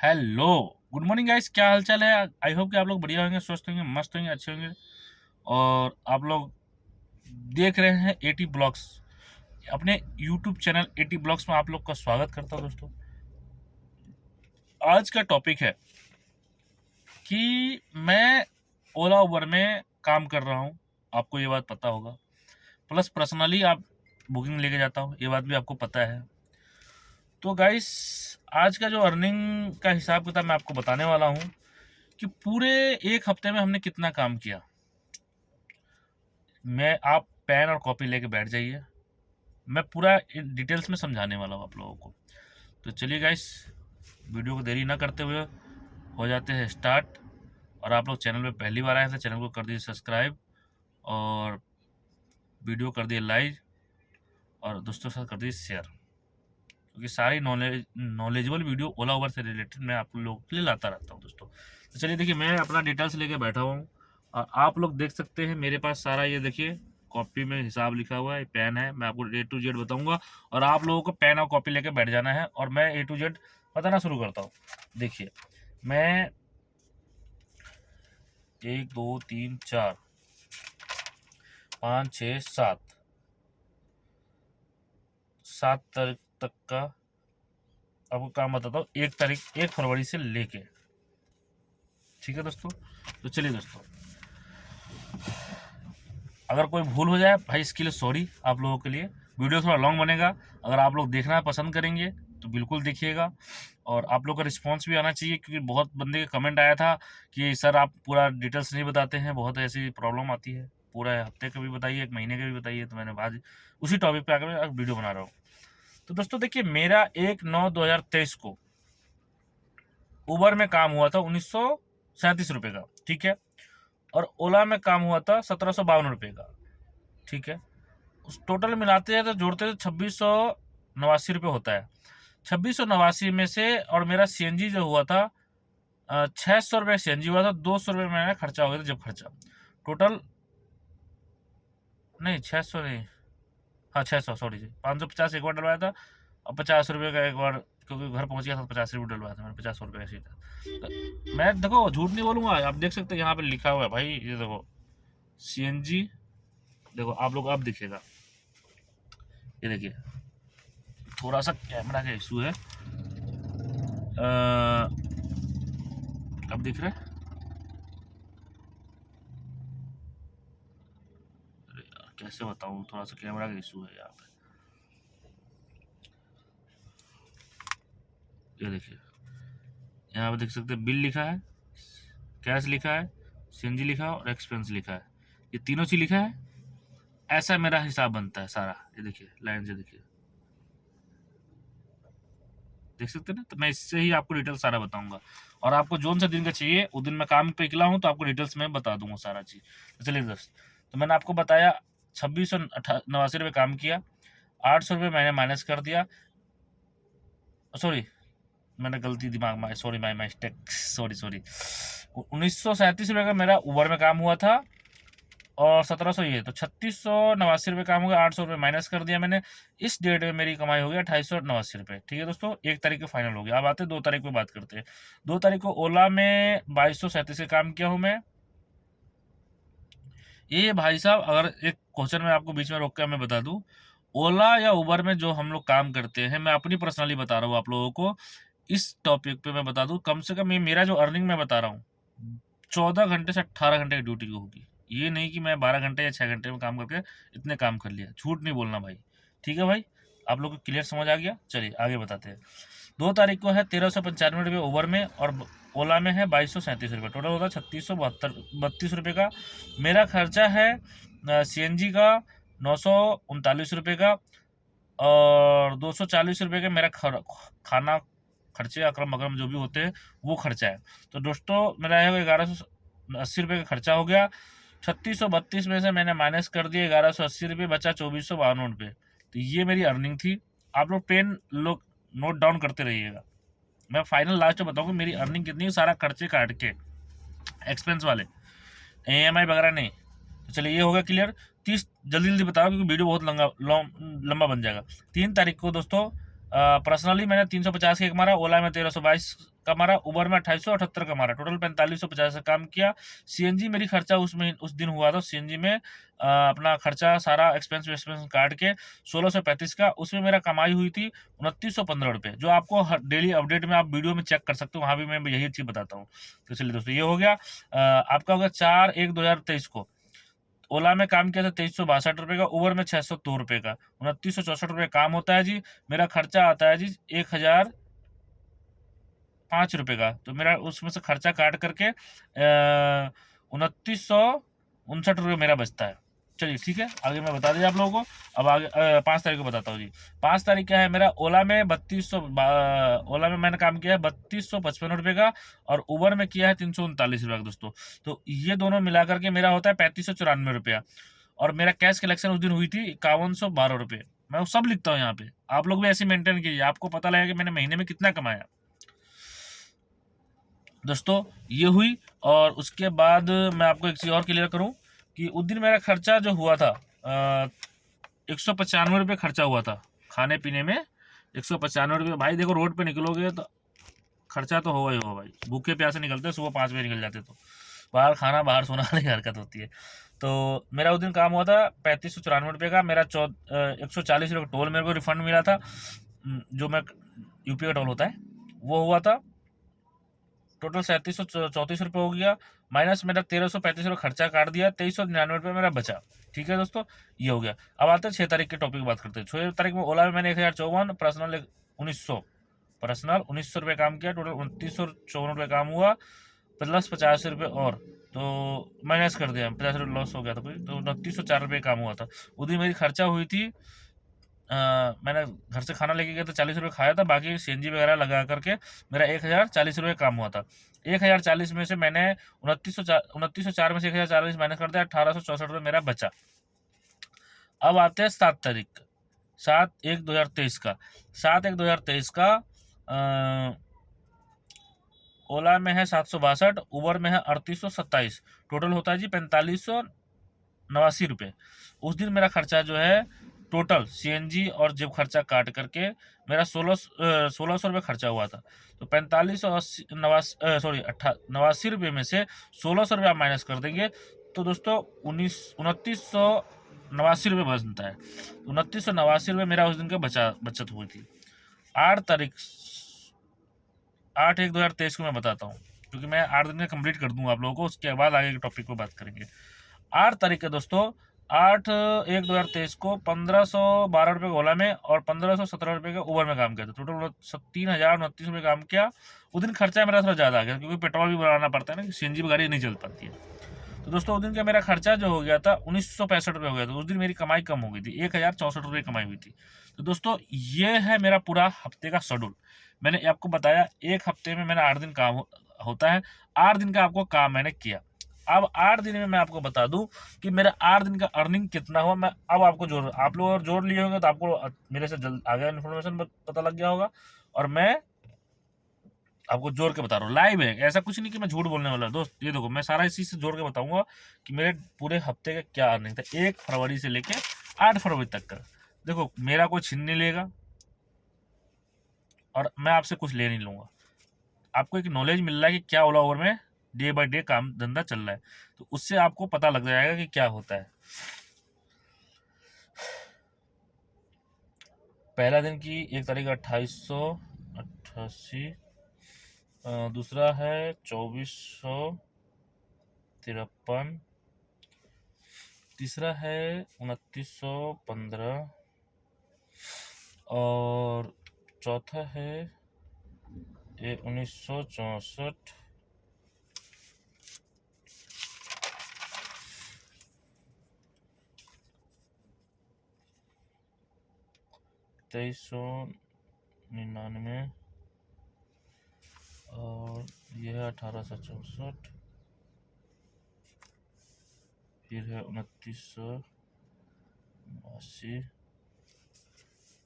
Hello, good morning guys. क्या हाल चाल है? आई होप कि आप लोग बढ़िया होंगे, स्वस्थ होंगे, मस्त होंगे, अच्छे होंगे। और आप लोग देख रहे हैं एटी ब्लॉग्स। अपने यूट्यूब चैनल एटी ब्लॉग्स में आप लोग का स्वागत करता हूं दोस्तों। आज का टॉपिक है कि मैं ओला उबर में काम कर रहा हूं, आपको ये बात पता होगा। प्लस पर्सनली आप बुकिंग लेके जाता हूं, ये बात भी आपको पता है। तो गाइस, आज का जो अर्निंग का हिसाब किताब मैं आपको बताने वाला हूं कि पूरे एक हफ्ते में हमने कितना काम किया। मैं आप पेन और कॉपी लेके बैठ जाइए, मैं पूरा डिटेल्स में समझाने वाला हूँ आप लोगों को। तो चलिए गाइस, वीडियो को देरी ना करते हुए हो जाते हैं स्टार्ट। और आप लोग चैनल पे पहली बार आए हैं तो चैनल को कर दीजिए सब्सक्राइब और वीडियो कर दिए लाइक और दोस्तों के साथ कर दीजिए शेयर, क्योंकि सारी नॉलेजेबल वीडियो ओला ओवर से रिलेटेड मैं आप लोगों के लिए लाता रहता हूँ दोस्तों। तो चलिए देखिए, मैं अपना डिटेल्स लेके बैठा हुआ हूँ और आप लोग देख सकते हैं मेरे पास सारा ये देखिए कॉपी में हिसाब लिखा हुआ है, पेन है। मैं आपको ए टू जेड बताऊंगा और आप लोगों को पेन और कॉपी लेके बैठ जाना है और मैं ए टू जेड बताना शुरू करता हूँ। देखिए, मैं 1 2 3 4 5 6 7 तारीख तक का आपको काम बताता हूँ। 1 फरवरी से लेके, ठीक है दोस्तों। तो चलिए दोस्तों, अगर कोई भूल हो जाए भाई, इसके लिए सॉरी आप लोगों के लिए। वीडियो थोड़ा लॉन्ग बनेगा, अगर आप लोग देखना पसंद करेंगे तो बिल्कुल देखिएगा। और आप लोग का रिस्पांस भी आना चाहिए, क्योंकि बहुत बंदे का कमेंट आया था कि सर आप पूरा डिटेल्स नहीं बताते हैं, बहुत ऐसी प्रॉब्लम आती है। पूरा हफ्ते का भी बताइए, 1 महीने का भी बताइए। तो मैंने आज उसी टॉपिक पे आकर मैं वीडियो बना रहा हूँ। तो दोस्तों देखिए, मेरा 1/9/2023 को उबर में काम हुआ था 1937 रुपये का, ठीक है। और ओला में काम हुआ था 1752 रुपये का, ठीक है। उस टोटल मिलाते हैं तो जोड़ते हैं 2689 रुपये होता है। 2689 में से, और मेरा सीएनजी जो हुआ था 600 रुपये सीएनजी हुआ था, 200 रुपये मेरा खर्चा हो गया था जब खर्चा। टोटल नहीं, 600 नहीं, हाँ 600, सॉरी जी। 550 एक बार डलवाया था और 50 रुपये का एक बार, क्योंकि घर पहुंच गया था, 50 रुपये डलवाया था मैंने, 50 रुपये का सीधा। तो मैं देखो झूठ नहीं बोलूंगा, आप देख सकते हैं यहाँ पे लिखा हुआ है भाई, ये देखो सीएनजी। देखो आप लोग अब दिखेगा, ये देखिए, थोड़ा सा कैमरा का इशू है। अब दिख रहा है? अरे यार कैसे बताऊँ, थोड़ा सा कैमरा का इशू है यहाँ पे। ये देखिए, यहाँ पे देख सकते हैं बिल लिखा है, कैश लिखा है, सीएनजी लिखा है और एक्सपेंस लिखा है। ये तीनों चीज लिखा है, ऐसा मेरा हिसाब बनता है सारा। ये देखिए लाइन से देखिए, देख सकते हैं ना। तो मैं इससे ही आपको डिटेल सारा बताऊंगा, और आपको जोन से दिन का चाहिए उस दिन मैं काम पे निकला हूँ तो आपको डिटेल्स में बता दूंगा सारा चीज। तो चलिए दोस्त, तो मैंने आपको बताया 2689 रुपये काम किया, 800 रुपये मैंने माइनस कर दिया। सॉरी, मैंने गलती दिमाग में, sorry my mistake, sorry sorry. 1937 रुपये का मेरा उबर में काम हुआ था और 1700 ये, तो 3689 रुपये काम हो गया। 800 रुपये माइनस कर दिया मैंने। इस डेट में मेरी कमाई हो गया 2889 रुपये, ठीक है दोस्तों। 1 तारीख को फाइनल हो गया। अब आते हैं 2 तारीख पे बात करते हैं। 2 तारीख को ओला में 2237 से काम किया हूँ मैं। ये भाई साहब, अगर एक क्वेश्चन में आपको बीच में रोक कर मैं बता दूं, ओला या उबर में जो हम लोग काम करते हैं, मैं अपनी पर्सनली बता रहा हूँ आप लोगों को। इस टॉपिक पे मैं बता दूं, कम से कम ये मेरा जो अर्निंग मैं बता रहा हूँ 14 घंटे से 18 घंटे की ड्यूटी की होगी। ये नहीं कि मैं 12 घंटे या 6 घंटे में काम करके इतने काम कर लिया, झूठ नहीं बोलना भाई, ठीक है भाई। आप लोग को क्लियर समझ आ गया? चलिए आगे बताते हैं। 2 तारीख को है 1395 रुपये उबर में और ओला में है 2237 रुपये, टोटल होता है 3632 का। मेरा खर्चा है सीएनजी का 939 रुपये का, और 240 रुपये का मेरा खाना खर्चे अक्रम अक्रम जो भी होते हैं वो खर्चा है। तो दोस्तों मेरा है 1180 रुपये का खर्चा हो गया। 3632 में से मैंने माइनस कर दिया 1180 रुपये, बचा 2452 रुपये। तो ये मेरी अर्निंग थी। आप लोग पेन लोग नोट डाउन करते रहिएगा, मैं फाइनल लास्ट में बताऊंगा मेरी अर्निंग कितनी है, सारा खर्चे काट के, एक्सपेंस वाले, ईएमआई वगैरह नहीं। तो चलिए ये होगा क्लियर। 30 जल्दी जल्दी बता रहा हूँ क्योंकि वीडियो बहुत लंबा बन जाएगा। 3 तारीख को दोस्तों पर्सनली मैंने 350 का एक मारा, ओला में 1322 का मारा, उबर में 2878 का मारा, टोटल 4550 का काम किया। सीएनजी मेरी खर्चा उसमें उस दिन हुआ था, सीएनजी में अपना खर्चा सारा एक्सपेंस वेक्सपेंस काट के 1635 का, उसमें मेरा कमाई हुई थी 2915 रुपये, जो आपको डेली अपडेट में आप वीडियो में चेक कर सकते हो, वहाँ भी मैं यही चीज़ बताता हूँ। तो चलिए दोस्तों, ये हो गया आपका हो गया 4/1/2023 को। ओला में काम किया था 2362 रुपये का, उबर में 602 रुपये का, 2964 रुपये काम होता है जी। मेरा खर्चा आता है जी 1005 रुपये का, तो मेरा उसमें से खर्चा काट करके 2959 रुपये मेरा बचता है। चलिए ठीक है, आगे मैं बता दिया आप लोगों को। अब आगे 5 तारीख को बताता हूँ जी। 5 तारीख क्या है मेरा, ओला में 3200, ओला में मैंने काम किया है 3255 रुपये का, और उबर में किया है 339 रुपये का दोस्तों। तो ये दोनों मिला करके मेरा होता है 3594 रुपया, और मेरा कैश कलेक्शन उस दिन हुई थी 5112 रुपये। मैं वो सब लिखता हूँ यहाँ पे, आप लोग भी ऐसे मेंटेन कीजिए, आपको पता लगेगा कि मैंने महीने में कितना कमाया दोस्तों। ये हुई, और उसके बाद मैं आपको एक चीज़ और क्लियर करूँ कि उस दिन मेरा खर्चा जो हुआ था 195 रुपये खर्चा हुआ था खाने पीने में। 195 रुपये भाई, देखो रोड पे निकलोगे तो खर्चा तो होगा ही होगा भाई, भूखे प्यासे निकलते, सुबह 5 बजे निकल जाते, तो बाहर खाना बाहर सोना वाली हरकत होती है। तो मेरा उस दिन काम हुआ था 3594 रुपये का। मेरा 140 रुपये का टोल मेरे को रिफंड मिला था, जो मैं यूपी का टोल होता है वो हुआ था। टोटल 3734 रुपये हो गया, माइनस मेरा 1335 रुपये खर्चा काट दिया, 2399 रुपये मेरा बचा। ठीक है दोस्तों, ये हो गया। अब आते हैं 6 तारीख के टॉपिक की बात करते हैं। 6 तारीख में ओला में मैंने 1054, पर्सनल 1900, पर्सनल 1900 रुपये काम किया, टोटल 2954 रुपये काम हुआ, प्लस 50 रुपये और, तो माइनस कर दिया, 50 रुपये लॉस हो गया था कोई, तो 2904 रुपये काम हुआ था। उस दिन मेरी खर्चा हुई थी मैंने घर से खाना लेके गया तो 40 रुपये खाया था, बाकी सीएनजी वगैरह लगा करके मेरा 1040 रुपये काम हुआ था। 1040 में से मैंने 2904 में से 1040 माइनस कर दिया, 1864 रुपये मेरा बचा। अब आते हैं 7 तारीख, 7/1/2023 का। 7/1/2023 का ओला में है 762, उबर में है 3827, टोटल होता है जी 4589 रुपये। उस दिन मेरा खर्चा जो है टोटल सीएनजी और जेब खर्चा काट करके मेरा 1600 रुपये खर्चा हुआ था। तो 4589 रुपये में से 1600 रुपये आप माइनस कर देंगे तो दोस्तों 2989 रुपये बनता है। 2989 रुपये मेरा उस दिन का बचत हुई थी। 8/1/2023 को मैं बताता हूँ, क्योंकि मैं 8 दिन में कंप्लीट कर दूंगा आप लोगों को, उसके बाद आगे के टॉपिक पर बात करेंगे। 8 तारीख है दोस्तों, 8/1/2023 को 1512 रुपये ओला में और 1517 रुपये का उबर में काम किया था। टोटल 3029 रुपये काम किया। उस दिन खर्चा मेरा थोड़ा ज़्यादा आ गया, क्योंकि पेट्रोल भी बढ़ाना पड़ता है ना, कि सीएनजी गाड़ी नहीं चल पाती है। तो दोस्तों उस दिन का मेरा खर्चा जो हो गया था 1965 रुपये हो गया था। उस दिन मेरी कमाई कम हो गई थी, 1064 रुपये कमाई हुई थी। तो दोस्तों ये है मेरा पूरा हफ्ते का शेड्यूल। मैंने आपको बताया एक हफ्ते में मेरा 8 दिन काम होता है, 8 दिन का आपको काम मैंने किया। अब 8 दिन में मैं आपको बता दूं कि मेरा 8 दिन का अर्निंग कितना हुआ। मैं अब आपको आप लोग अगर जोड़ लिए होंगे तो आपको मेरे से जल्द आगे इन्फॉर्मेशन पता लग गया होगा, और मैं आपको जोड़ के बता रहा हूँ, लाइव है, ऐसा कुछ नहीं कि मैं झूठ बोलने वाला दोस्त। ये देखो मैं सारा इसी से जोड़ के बताऊंगा कि मेरे पूरे हफ्ते का क्या अर्निंग था 1 फरवरी से लेके 8 फरवरी तक का। देखो मेरा कोई छीन नहीं लेगा और मैं आपसे कुछ ले नहीं लूंगा। आपको एक नॉलेज मिल रहा है कि क्या ओला ओवर में डे बाय डे काम धंधा चल रहा है, तो उससे आपको पता लग जाएगा कि क्या होता है। पहला दिन की 1 तारीख 2888, दूसरा है 2453, तीसरा है 2915, और चौथा है 1964, 2399, और यह है 1864, फिर है 2989,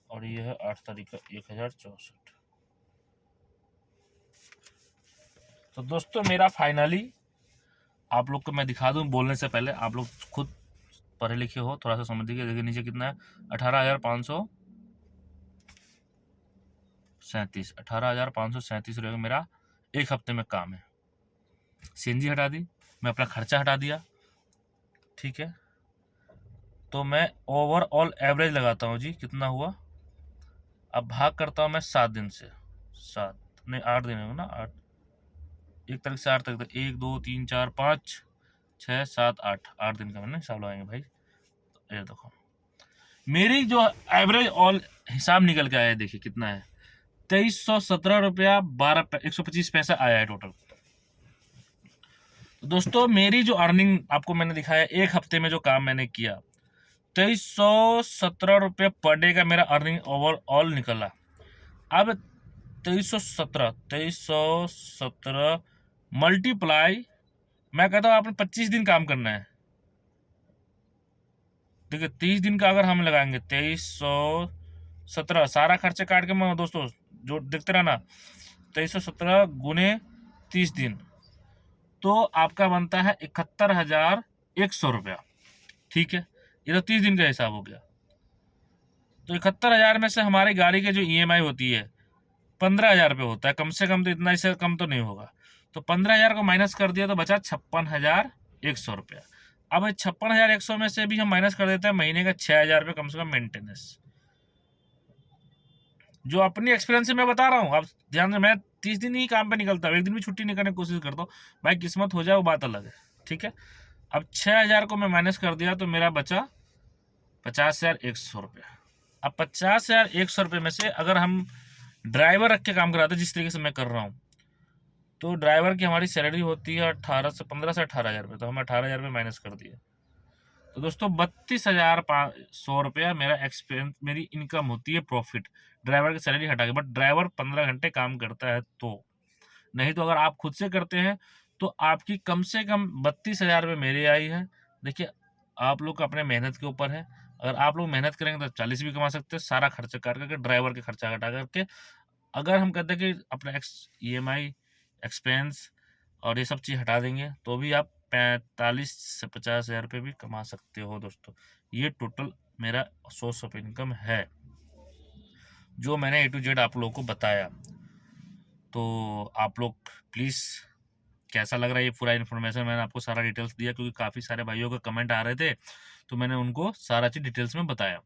और यह है 8 तारीख का 1064। तो दोस्तों मेरा फाइनली आप लोग को मैं दिखा दूं बोलने से पहले, आप लोग खुद पढ़े लिखे हो, थोड़ा सा समझ लीजिए। देखिए नीचे कितना है, 18,500, 37, 18,537 रुपये का मेरा एक हफ्ते में काम है। सीएनजी हटा दी, मैं अपना खर्चा हटा दिया, ठीक है। तो मैं ओवरऑल एवरेज लगाता हूँ जी, कितना हुआ। अब भाग करता हूँ मैं 7 दिन से, 7 नहीं 8 दिन होगा ना, 8, 1 तारीख से 8 तारीख तक, 1 2 3 4 5 6 7 8 दिन का मैंने हिसाब लगाएंगे भाई। ये देखो मेरी जो एवरेज ऑल हिसाब निकल के आया है, देखिए कितना है, 2317 रुपया 125 पैसा आया है टोटल। तो दोस्तों मेरी जो अर्निंग आपको मैंने दिखाया एक हफ्ते में जो काम मैंने किया, 2317 रुपये पर डे का मेरा अर्निंग ओवरऑल निकला। अब 2317 मल्टीप्लाई, मैं कहता हूँ आपने 25 दिन काम करना है, ठीक है। 30 दिन का अगर हम लगाएंगे 2317, सारा खर्चे काट के मैं दोस्तों जो देखते रहना, 2317 गुने 30 दिन, तो आपका बनता है 71,100 रुपया, ठीक है। ये तो 30 दिन का हिसाब हो गया। तो 71,000 में से हमारी गाड़ी की जो ईएमआई होती है 15,000 रुपये होता है, कम से कम तो इतना, इससे कम तो नहीं होगा। तो 15,000 को माइनस कर दिया तो बचा 56,100 रुपया। अब 56,100 में से भी हम माइनस कर देते हैं महीने का 6,000 रुपये कम से कम मेंटेनेंस। जो अपनी एक्सपीरियंस से मैं बता रहा हूँ, आप ध्यान से, मैं 30 दिन ही काम पे निकलता हूँ, एक दिन भी छुट्टी नहीं करने की कोशिश करता हूँ भाई, किस्मत हो जाए वो बात अलग है, ठीक है। अब 6,000 को मैं माइनस कर दिया तो मेरा बचा 50,100 रुपया। अब 50,100 रुपये में से अगर हम ड्राइवर रख के काम कराते जिस तरीके से मैं कर रहा हूँ, तो ड्राइवर की हमारी सैलरी होती है 15 से 18,000 रुपये, तो हम 18,000 रुपये माइनस कर दिए। तो दोस्तों 32,500 रुपया मेरा एक्सपेंस, मेरी इनकम होती है प्रॉफिट, ड्राइवर की सैलरी हटा के। बट ड्राइवर 15 घंटे काम करता है तो, नहीं तो अगर आप खुद से करते हैं तो आपकी कम से कम 32,000 रुपये मेरी आई है। देखिए आप लोग अपने मेहनत के ऊपर है, अगर आप लोग मेहनत करेंगे तो 40 भी कमा सकते हैं, सारा खर्चा काट करके, ड्राइवर के खर्चा हटा करके। अगर हम कहते हैं कि अपना ईएमआई एक्सपेंस और ये सब चीज़ हटा देंगे तो भी आप 45 से 50,000 रुपये भी कमा सकते हो दोस्तों। ये टोटल मेरा सोर्स ऑफ इनकम है जो मैंने A to Z आप लोगों को बताया। तो आप लोग प्लीज़, कैसा लग रहा है ये पूरा इन्फॉर्मेशन, मैंने आपको सारा डिटेल्स दिया क्योंकि काफ़ी सारे भाइयों का कमेंट आ रहे थे, तो मैंने उनको सारा चीज़ डिटेल्स में बताया।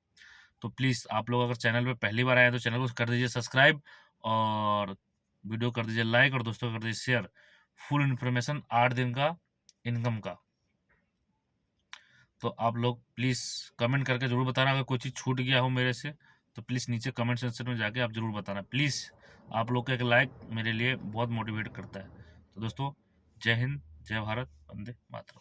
तो प्लीज़ आप लोग अगर चैनल पे पहली बार आए तो चैनल को कर दीजिए सब्सक्राइब, और वीडियो कर दीजिए लाइक, और दोस्तों कर दीजिए शेयर। फुल इन्फॉर्मेशन 8 दिन का इनकम का। तो आप लोग प्लीज़ कमेंट करके ज़रूर बताना, अगर कोई चीज़ छूट गया हो मेरे से तो प्लीज़ नीचे कमेंट सेक्शन में जाके आप ज़रूर बताना प्लीज़। आप लोग का एक लाइक मेरे लिए बहुत मोटिवेट करता है। तो दोस्तों जय हिंद, जय भारत, वंदे मातरम।